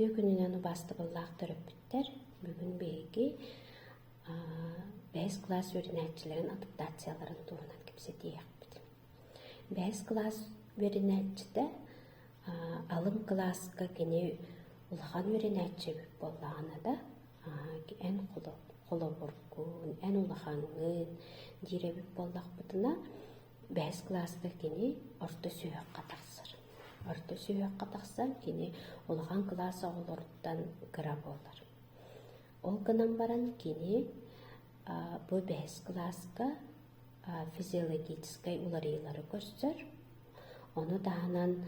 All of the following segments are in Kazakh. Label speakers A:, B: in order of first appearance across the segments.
A: Түү күнүнөн басты боллаак төрөппүттер. Бүгүн беги 5 класс өрүнәтчилерин адаптацияларын туунан кепсетиякпит. 5 класс өрүнәтчиде алым класска кини улахан өрүнәтчи боллагана да эн холобуркун, эн улахаңын диребит боллакпытына 5 класска кини орто сүйөк катаксыр. Орто сүйөк катаксан кини улахан класс оголоруттан кыра болар. Ол гынан баран кини бу 5 класска физиологической уларыйлары көстөр. Оны дағанан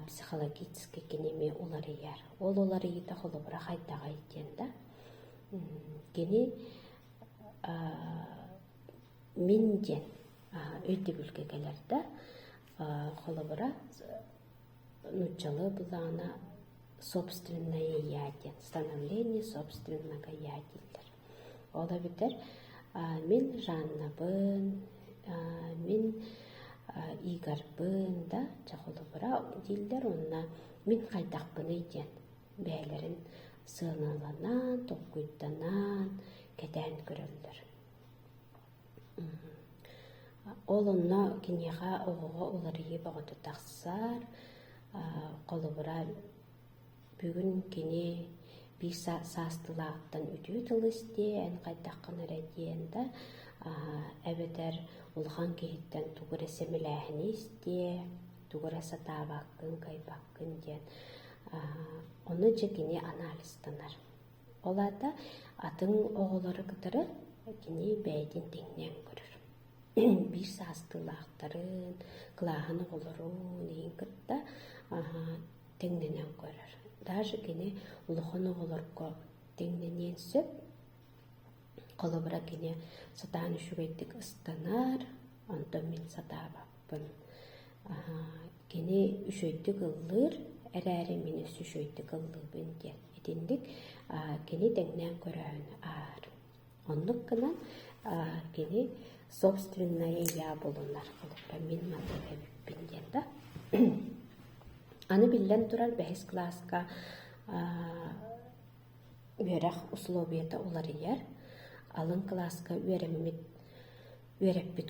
A: психологический кенеме уларыяр. Ол уларыйда холобура хайдага итен да. Кени минден өйді бүлгегелерді холобура нучалы бұлағына собственное я ден, становление собственного я дилдер. Ола бітер, мен Жаннабын, мен Игорбын да, жахолобура дилдер, онна мен қайдақпын иден, бәлерін сыналанан, тоққүйттанан, кәдән көрілдір. Ол онна кенеға оғыға оларыйы бағыты тақсар, қолыбыра бүгін кене bir sastılaqtan ütü tılısdi, en qaytaqın ərediyəndə əbədər ulğan kehitten tuğura semiləhini isti, tuğura satavaqqın, qaybaqqın diyen. Onu cekini analistanar. Olada atın oğulları qıtırı kini bəydin dengnen görür. Bir sastılaqların, qılağın oğulurun, eyin qıtta dengnen görür. Даже кене улухону олорго теңненен сөп, қолыбыра кене сатааны шүгейдік ыстанар, онтон мен сатабаппын. Кене үшөйдік ыллыр, әрі мені үшөйдік ыллыбын ден. Етіндік кене теңнен көрәуін ар. Онлық кынан кене собственная я болунар қолыбыра мен мадыға біппін ден да. Аны билен турар 5 класска өрәқ условията уларыяр. Алын класска өрәппет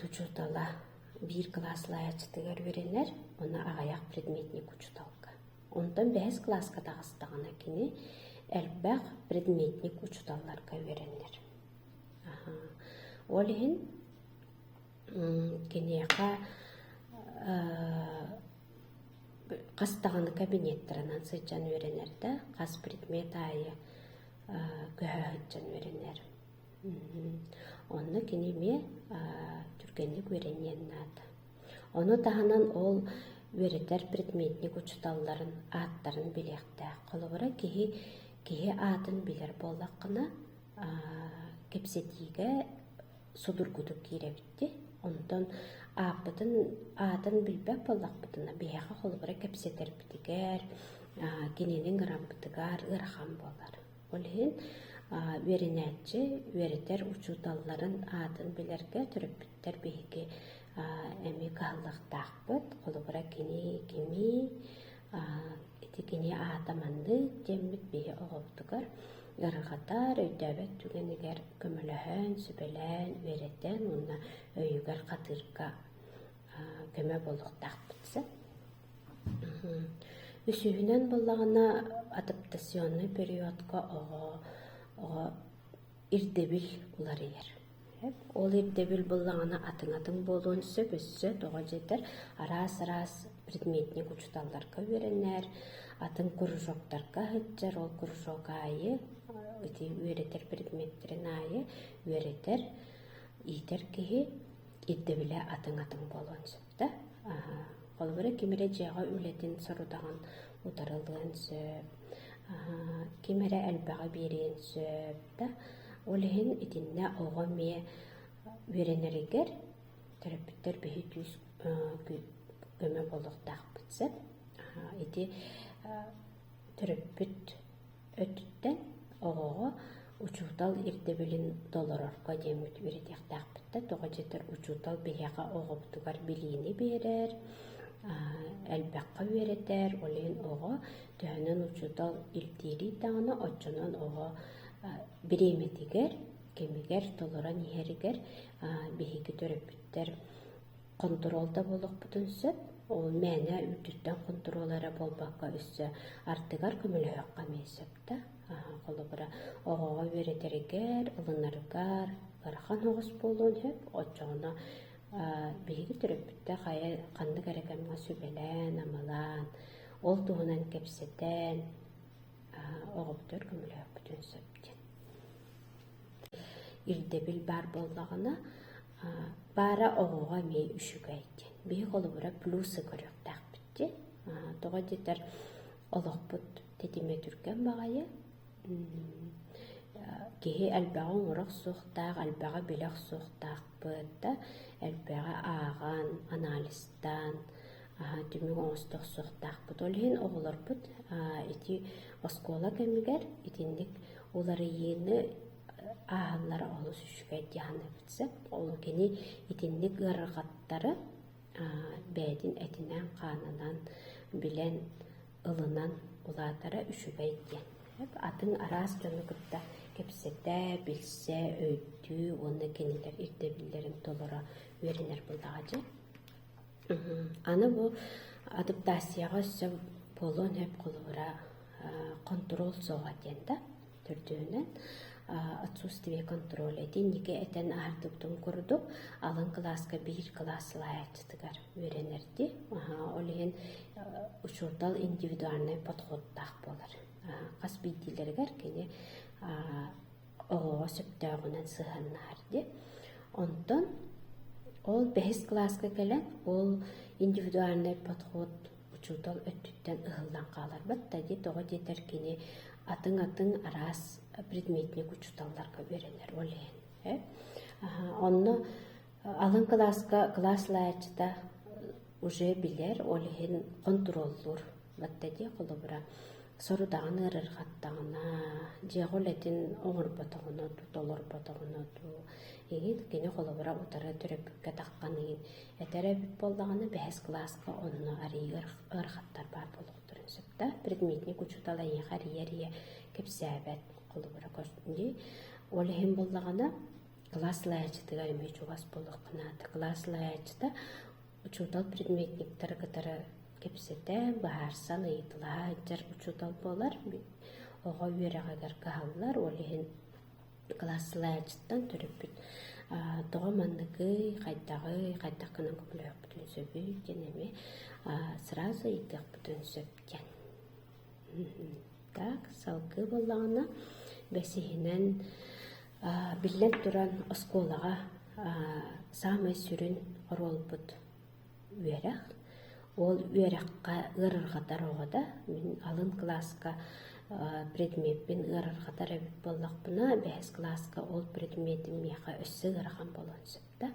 A: учутала 1 класслая чытыгар өренер, оны ағаяқ предметник учуталка. Ондан 5 класска тағыстағына кені әлбәқ предметник учуталларга өренер. Олығын кенеға қастағаны кабинеттерінен сыйчан өренерді, қас предмет айы көһөһүтчан өренер. Оны кенеме түргенлік өренен нады. Оны тағынан ол өретер предметник учуталларын аттарын білекті. Қолыбыра кеге атын білер болаққына кепсетиге судургудuk киребитти. Ondan атын билбек боллақпытына бияға қолыбыра кепсетер бітігер, кененің рамбытыгар ырхан болар. Олхин веренәтчі, веретер учуталларын атын білерге түріп біттер бейге әмі қалықтақпыт, қолыбыра кене атаманды демміт бейе оғыбытыгар. Гаргатар өйдәбәт түгенегер көмөлөһөн, сүбелән, вереттен, онна өйүгер қатырға көмө болуқтақ бітсі. Үсүхінен болағына адаптационный периодқа оға ирдебіл улар ер. Ол ирдебіл болағына атын болуын сөп-өссө тоға жетер, арас-арас предметник учуталларға веренер, атын кружоктарға хыджар, ол кружок айы, өретер предметтерін айы, өретер, итер кеге ирдебілі атын болуын сөпті. Қолбыры кемере жаға үлетін сұрудаған ұтарылығын сөп, кемере әлбаға берен сөпті. Олығын етінне оға ме өренерігер, терапевттер бейі түйіз көмі болуқтақ бітсі. Еті терапевт өттіттен оғаға учутал ирдебелин долларорга демет үредектақ бітті. Тоға жетер учутал бейяға оға бұтығар білейіні берер. әлбәққа веретер, олен оға төһөнөн учутал илтири тағына отчонон оға биреметигер, кемигер, толоран иһеригер, биһиги төрөпүттер контролда болук бутун сөп, ол мәне үтүттен контроллары болбаққа үссө артыгар көмөлөһөкка мейсөпта. Қолыбыра оғаға веретеригер, ылынарыгар, гарахан оғыс болуын хөп, отчоғына биһиги төрөпүттэ хая канды кэрекемга сүбелэн, амалан, ол туһунан кепсетен оҕоптор көмөлөһөкпүтүн сөптен. Ирдебил бар боллағына бара оғуға мей үшігайден. Бей қолыбыра плюсы көрөктәқпітті. Тоға детер олықпыт тетиме түрген бағайы. Кеһи әлбәғын ұрақ суқтақ, әлбәға білек суқтақ бұдда, әлбәға аған, аналистан, түміг оңыстық суқтақ бұд. Олығын оғылар бұд, еті оскола кәмігер, етіндік олары ені ағалары олы сүшіге дияны бітсіп, олы кені етіндік ғырғаттары бәйдін әтінен қанынан білен ылынан ұлатары үшіге диян. Атын арас жөні күтті кепсетті, білсе, өйді, оны кенелер, ирдебілерін толыра өрінер бұлдаға жа. Аны бұл адаптацияға өсі болуын өп қолыра контрол соға денді түрдіғінен. Отсутствие контроля. Денеге әтен артықтың көрдік, алын класска бір класс лайатшытығар өренерді. Олеген ұшырдал индивидуальный подходтақ болар. Қас бейділергер кені оғыға сөптіғінен сығыннарды. Онтан ол 5 класска келен, ол индивидуальный подход ұшырдал өттіттен ұғылдан қалар. Бәттәді тоға детер кені атын арас предметник учуталларга беренер олен. Онны алын класс лайчыда уже билер олен контроллур. Бәттәді қолыбыра сорудағын ырырғаттағына, жеғол әтін оңыр батағына, толыр батағына, егін кені қолыбыра ұтары түріпікке таққанығын. Әтәрі бүт болдағына 5 классқа онны ария ырғаттар бар болуқтырын сөпті. Предметник учутала ең ария кепсәбәт қолыбыра көстінде. Олығын болдағына класс лайчыдыға өме жуғас болуқынады. Класс лайчыда учутал предметниктері кітары кепсете баарсан ыйдыла жар учутал болар. Оға үйерағагар кағалар, олығын класслайчыттан түріппіт. Тоға маннығы, қайдақ кынан көпілөк бүтін сөбі, денеме сразу идіқ бүтін сөптен. Так, салғы болағына бәсігінен білен тұран осколаға самай сүрін орол бұд үйерақ. Ол үйераққа ғырырғатар оғада, мен алын класска предметпен ғырырғатар әбіт боллақ бұна, 5 класска ол предметін меға өссі ғырған болуын сөпті.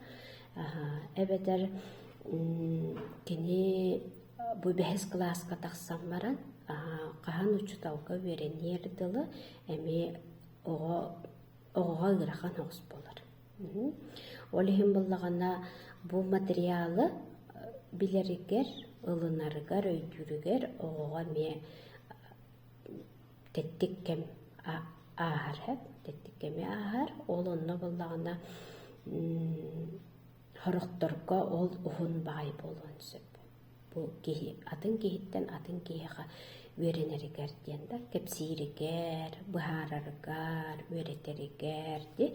A: Әбәдер кені бұл 5 класска тақсан баран, қаған ұчытауға веренер дылы әме оғыға ғырған оғыз болар. Олығын болағына бұл материалы білерігер, ылынарыгар, өйдүрігер, оғыға ме теттіккем ағар, теттіккеме ағар, ол онына болағына хорықтырға ол ұғын бағай болуын сөп. Бұл атын кейіттен атын кейіға өренерігер дейінді, кепсирігер, бұхарарыгар, өретерігер де,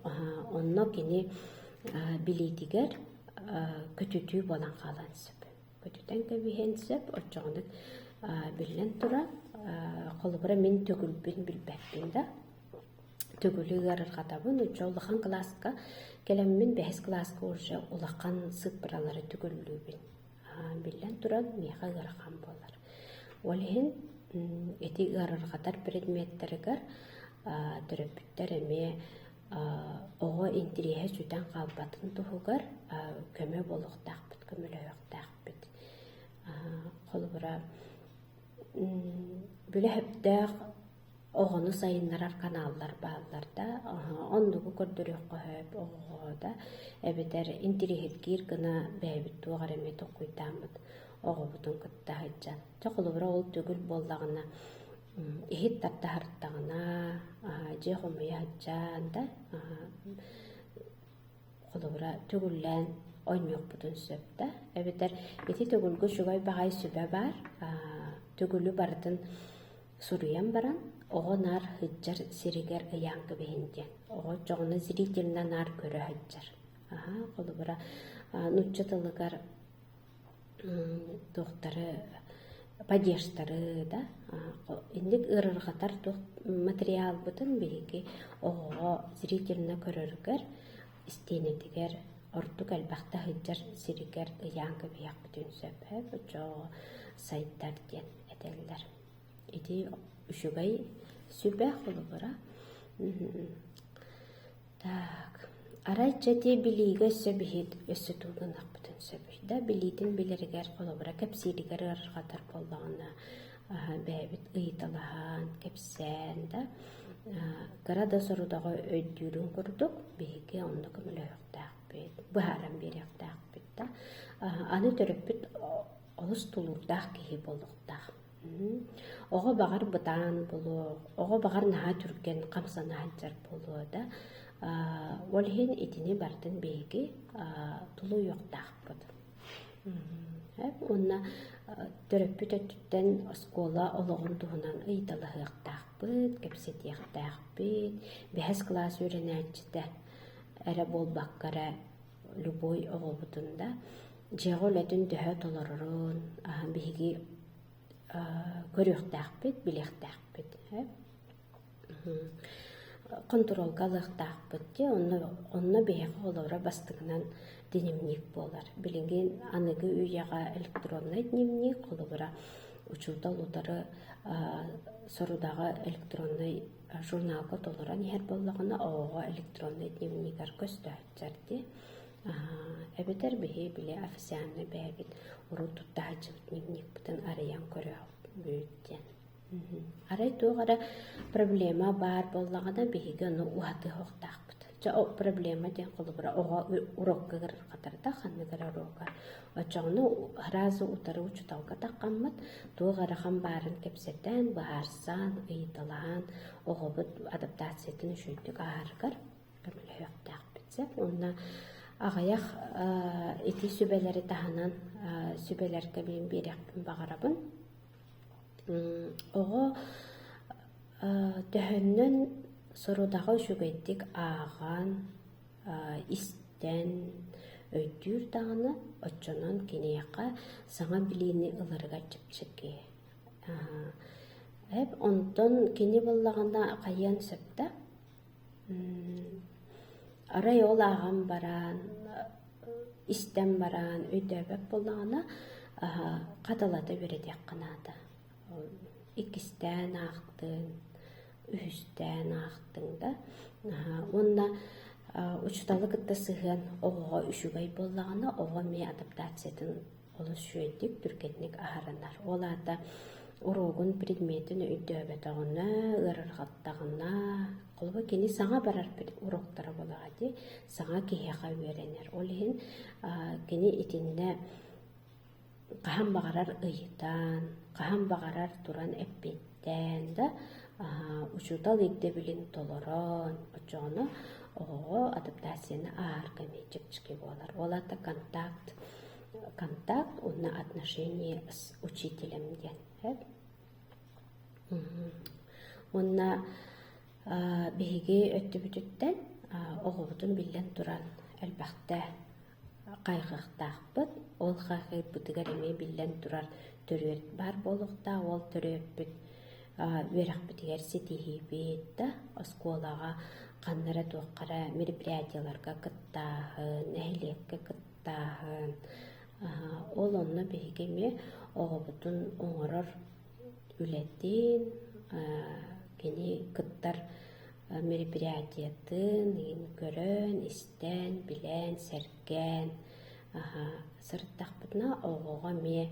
A: онына кені білейдігер көтүтүү болан қалан сөп. Көтүтен көбейен сөп, отчоғынық білен тұра, қолыбыра мен төгілбін білбәкпен да. Төгілі ғарырғатабын, отчоғылыған класска, келеммен 5 класска уже ұлаққан сыпыралары төгілбін. Білен тұра меға ғарыған болар. Олығын еті ғарырғатар предметтерігер түріпіттер әме оға интереге сүтен қалбатын тұғығар көмі болуқтақ бүт, көмілі өқтақ бүт. Қолыбыра бүлі әптәқ оҕону сайыннарар каналлар баалларда оннугу көрдөрүөх көһөп оҕода эбетер интериһиргиир гына бэйбит туоҕар эме токуйтааммыт оҕобутун кыттаһыдьа чоҕолубура ол түгүл буоллаҕына иһит тартаһартаҕына дьиэ хомуйаһыдьаан да холобура түгүллээн ойньуохпутун сөп эбетер ити түгүлгү чугай баҕай сүбэ баар түгүлү бартын суруян баран оҕо наар хыдьар сиригэр ыйаанкы биһиндиэн оҕо дьоҕуна зрительна наар көрөһөдьар холобура нуччатылыгар туохтары падештары да инник ырырҕатар туох материалбытын биһиги оҕоҕо зрительна көрөргөр истиэнэтигэр ордук элбахта хыдьар сиригэр ыйаанкы биһиэхпитин сөп очоо сайттар диэн этэллэр ити үчүгэй сүбэ холобура так арайча тие билиигэ сөбиһит өссө тугунахпытын сөбү да билиитин билэригэр холобура кэпсииригэр ырырҕатар боллаҕына бэбит ыйыталаһаан кэпсээн да града сорудаҕа өйдүүрүн курдук биһиги онно көмөлөһөхтаахпыт быһааран биэриэхтаахпыт да аны төрөппүт олус тулурдаах киһи болуохтаах оҕо баҕар бытаан болуох оҕо баҕар наһаа түрген хамсанаһылдьар болуо да ол иһин итини бартын биһиги тулуйуохтаахпыт уонна төрөппүт өттүттэн оскуола ологун туһунан ыйыталаһыахтаахпыт кэпсэтиэхтаахпыт бэһэс класс үөрэнээччитэ эрэ буолбаккара любой оҕобутунда дьиэҕэ үлэтин төһө толорорун биһиги көрүөхтаахпыт билиэхтаахпыт контролга алыахтаахпыт те онно биһиэхэ олоро бастыгынан дневник буолар билигин аныгы үйяга электронный дневник холобура учуутал утары сорудагы электронный журналга толоран иһэр боллаҕына оҕо электронный дневникер көстөөччэр ди эбетер биһи биле официальный бэбит уру туттаһачыбыт дневникбытын арыян көрөөбүттен арай туоҕара проблема баар боллаҕына биһиги ону уһатыһуохтаахпыт проблема ден холобура оҕо уроккыгар хатарда ханныгара урока очоҕуну ыраазы утары учуталга таккаммыт туоҕарахан баарын кэпсэтэн баарсаан ыйыталаан оҕобут адаптациятын үчүйдүк аарыгар көмөлөһүөхтаахпытсэп уонна аҕаях ити сүбэлэри таһанан сүбэлэргэ биин биэриэхпин баҕарабын оҕо төһөннөн сорудаҕа үчүгэйдик ааҕаан истэн өйдүүр даҕаны оччонон киниэхэ саҥа билиини ыларыгар чыпчыки онтон кини боллаҕына хайыан сөптэ арай ол ааҕан бараан истэн бараан өйдөөбөк боллаҕына хаталата биредиэк канаата иккистэн аахтын үһүстэн аахтың да уонна учуталы кытта сыһыан оҕоҕо үчүгэй боллаҕына оҕо мие адаптациятын олус үөйдик түргэнник аһаранар олаата уругун предметин өйдөөбөтөҕүнэ ырырҕаттаҕына колба кини саҥа барар уроктара болаҕа ди саҥа киһиэхэ үөрэнэр ол иһин кини итиннэ хаһан баҕарар ыйытаан хаһан баҕарар туран эппиттэн да учуутал игде билин толорон очоҕоно оҕоҕо адаптацияны аар кэмии чыпчыки буолар олата контакт уонна отношение с учителем диэн уонна биһиги өттүбүтүттэн оҕобутун биллэн туран элбэхтэ кайгыахтаахпыт ол кайгыйбытыгар эмиэ биллэн турар төрүөт бар болуохтаа ол төрүөппүт үөрэхпитигэр ситиһиибит да оскуолаҕа ханнара туоххара мероприятияларга кыттааһын нэһилиэккэ кыттааһын ол онно биһигими оҕобутун оҥорор үлэтин кини кыттар мероприятиятын көрөн истэн билэн сэргэн сырыттахпытына оҕоҕо мие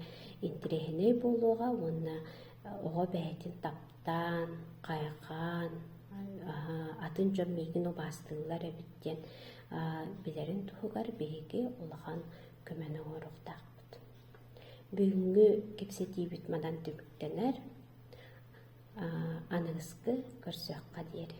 A: интереһинэй буолуоҕа уонна оҕо бэһэтин Аттан, қайқан, атын жон мейгін обастылар әбіттен білерін тұғығар бейгі олаған көмені орықтақпыд. Бүгінгі кепсетейбіт мадан түбіктенер анығысқы көрсөққа дері.